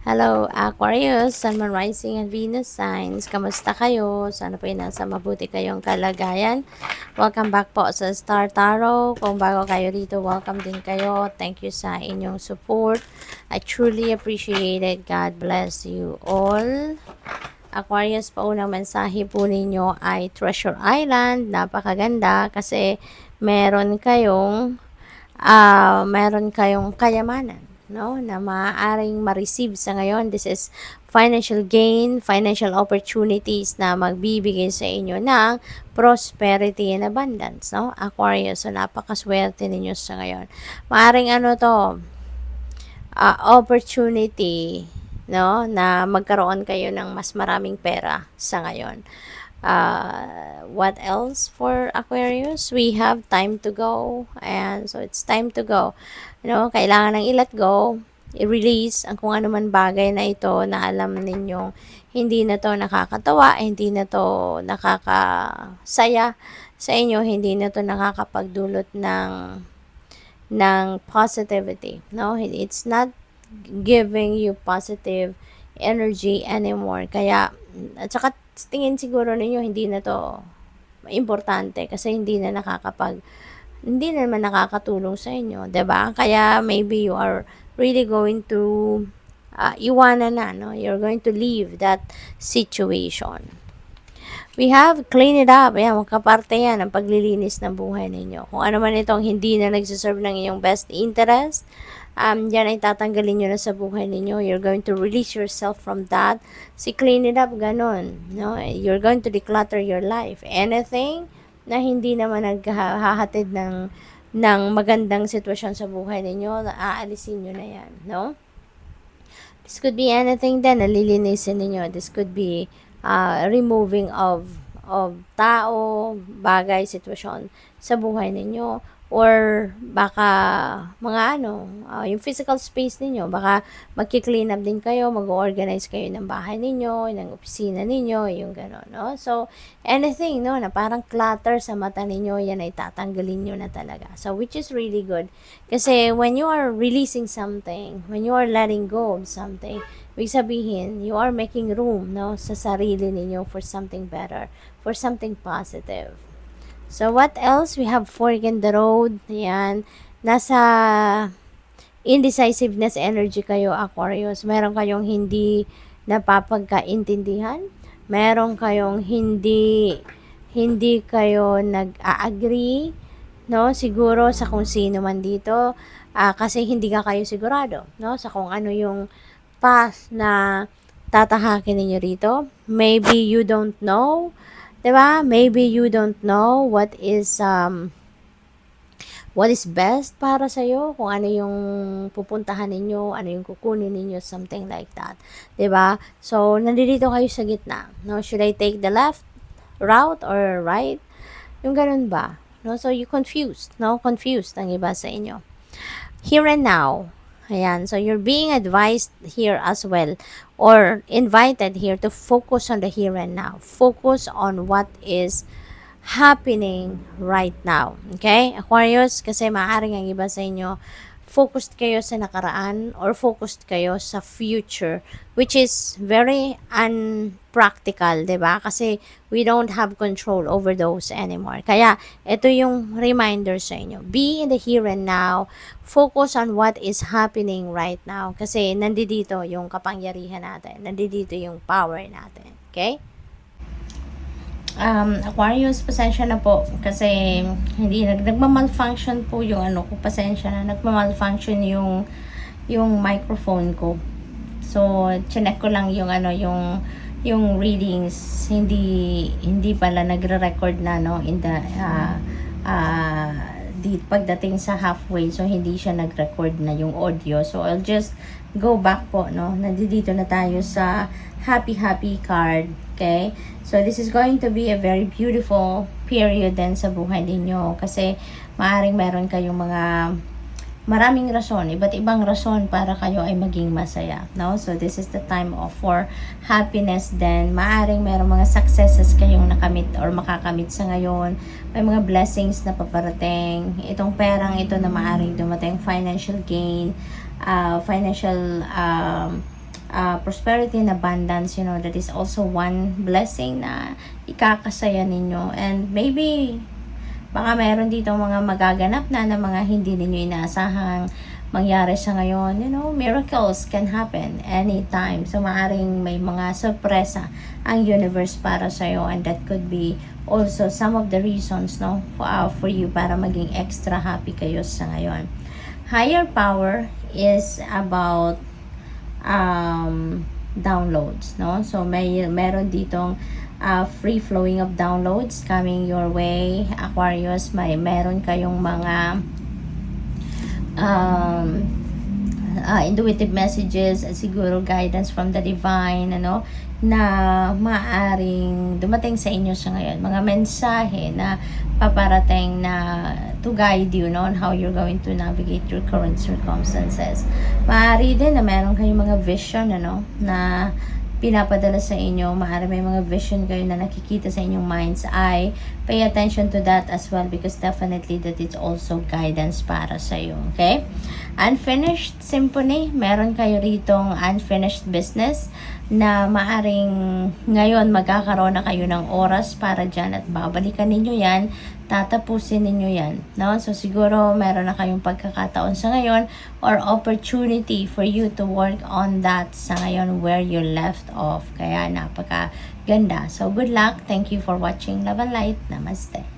Hello, Aquarius, Sun, Moon, Rising, and Venus signs. Kamusta kayo? Sana po nasa mabuti kayong kalagayan. Welcome back po sa Star Tarot. Kung bago kayo dito, welcome din kayo. Thank you sa inyong support. I truly appreciate it. God bless you all. Aquarius, paunang mensahe po ninyo ay Treasure Island. Napakaganda kasi meron kayong kayamanan, no, na maaaring ma-receive sa ngayon. This is financial gain, financial opportunities na magbibigay sa inyo ng prosperity and abundance, no, Aquarius. So napakaswerte ninyo sa ngayon. Maaaring opportunity, no, na magkaroon kayo ng mas maraming pera sa ngayon. What else for Aquarius? We have time to go, and so it's time to go. Kailangan nang i-let go, i-release ang kung ano man bagay na ito na alam ninyong hindi na to nakakatawa, hindi na to nakakasaya sa inyo, hindi na to nakakapagdulot ng positivity. No, it's not giving you positive energy anymore. Kaya, at saka tingin siguro ninyo hindi na to importante kasi hindi naman nakakatulong sa inyo, 'di ba? Kaya maybe you are really going to iwanan na, no? You're going to leave that situation. We have clean it up. Ayan, magkaparte yan ang paglilinis ng buhay ninyo. Kung ano man itong hindi na nagsiserve ng iyong best interest, yan ay tatanggalin nyo na sa buhay ninyo. You're going to release yourself from that. Si clean it up, ganun. No? You're going to declutter your life. Anything na hindi naman naghahatid ng magandang sitwasyon sa buhay ninyo, aalisin nyo na yan. No? This could be anything din, nalilinisin ninyo. This could be removing of tao, bagay, sitwasyon sa buhay ninyo, or baka yung physical space ninyo, baka magki-clean up din kayo, mag-organize kayo ng bahay ninyo, ng opisina ninyo, yung gano'n, no? So, anything, no, na parang clutter sa mata ninyo, yan ay tatanggalin nyo na talaga. So, which is really good. Kasi when you are releasing something, when you are letting go of something, ibig sabihin, you are making room, no, sa sarili ninyo for something better, for something positive. So, what else? We have fork in the road. Yan. Nasa indecisiveness energy kayo, Aquarius. Meron kayong hindi napapagkaintindihan. Meron kayong hindi kayo nag-a-agree, no? Siguro sa kung sino man dito. Kasi hindi ka kayo sigurado, no? Sa kung ano yung path na tatahakin ninyo rito. Maybe you don't know, 'di ba? Maybe you don't know what is best para sa iyo, kung ano yung pupuntahan ninyo, ano yung kukunin ninyo, something like that. 'Di ba? So, nandito kayo sa gitna. No, should I take the left route or right? Yung ganun ba? No, so you confused, no? Confused ang iba sa inyo. Here and now. Ayan, so you're being advised here as well, or invited here to focus on the here and now. Focus on what is happening right now. Okay? Aquarius, kasi maaaring ang iba sa inyo, focused kayo sa nakaraan or focused kayo sa future, which is very unpractical, 'di ba? Kasi we don't have control over those anymore. Kaya ito yung reminder sa inyo. Be in the here and now. Focus on what is happening right now. Kasi nandito yung kapangyarihan natin. Nandito yung power natin. Okay? Aquarius, pasensya na po kasi hindi nagma-malfunction po yung ko, pasensya na, nagma-malfunction yung microphone ko. So, chinek ko lang yung readings, hindi pala nagre-record na, no, in the pagdating sa halfway, so hindi siya nag-record na yung audio. So, I'll just go back po, no. Nandito na tayo sa happy card. Okay? So, this is going to be a very beautiful period din sa buhay ninyo kasi maaaring meron kayong maraming rason, iba't ibang rason para kayo ay maging masaya, no? So, this is the time for happiness then. Maaaring meron mga successes kayong nakamit or makakamit sa ngayon. May mga blessings na paparating. Itong perang ito na maaaring dumating, financial gain, financial prosperity and abundance, that is also one blessing na ikakasaya ninyo. And maybe baka meron dito mga magaganap na mga hindi ninyo inaasahang mangyari sa ngayon. Miracles can happen anytime. So, maaring may mga sorpresa ang universe para sa'yo, and that could be also some of the reasons, for you para maging extra happy kayo sa ngayon. Higher power is about downloads, so meron ditong free flowing of downloads coming your way, Aquarius. Meron kayong mga intuitive messages, siguro guidance from the divine, na maaring dumating sa inyo sa ngayon, mga mensahe na paparating na to guide you, on how you're going to navigate your current circumstances. Maaari din na meron kayong mga vision, na pinapadala sa inyo. Maaari may mga vision kayo na nakikita sa inyong mind's eye. Pay attention to that as well, because definitely that is also guidance para sa iyo. Okay? Unfinished symphony. Meron kayo ritong unfinished business na maaring ngayon magkakaroon na kayo ng oras para dyan at babalikan ninyo yan, tatapusin ninyo yan, So siguro meron na kayong pagkakataon sa ngayon or opportunity for you to work on that sa ngayon where you left off. Kaya napaka ganda. So good luck. Thank you for watching Love and Light. Namaste.